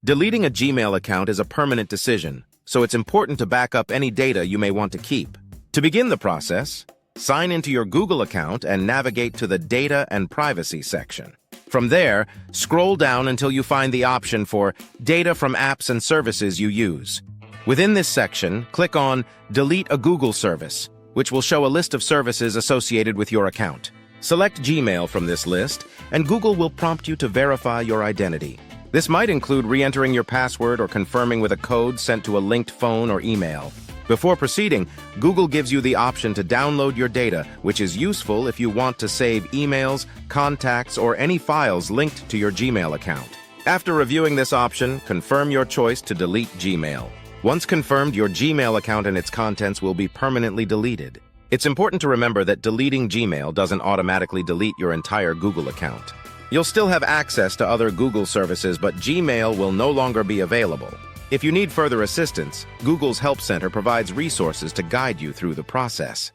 Deleting a Gmail account is a permanent decision, so it's important to back up any data you may want to keep. To begin the process, sign into your Google account and navigate to the Data and Privacy section. From there, scroll down until you find the option for Data from Apps and Services You Use. Within this section, click on Delete a Google Service, which will show a list of services associated with your account. Select Gmail from this list, and Google will prompt you to verify your identity. This might include re-entering your password or confirming with a code sent to a linked phone or email. Before proceeding, Google gives you the option to download your data, which is useful if you want to save emails, contacts, or any files linked to your Gmail account. After reviewing this option, confirm your choice to delete Gmail. Once confirmed, your Gmail account and its contents will be permanently deleted. It's important to remember that deleting Gmail doesn't automatically delete your entire Google account. You'll still have access to other Google services, but Gmail will no longer be available. If you need further assistance, Google's Help Center provides resources to guide you through the process.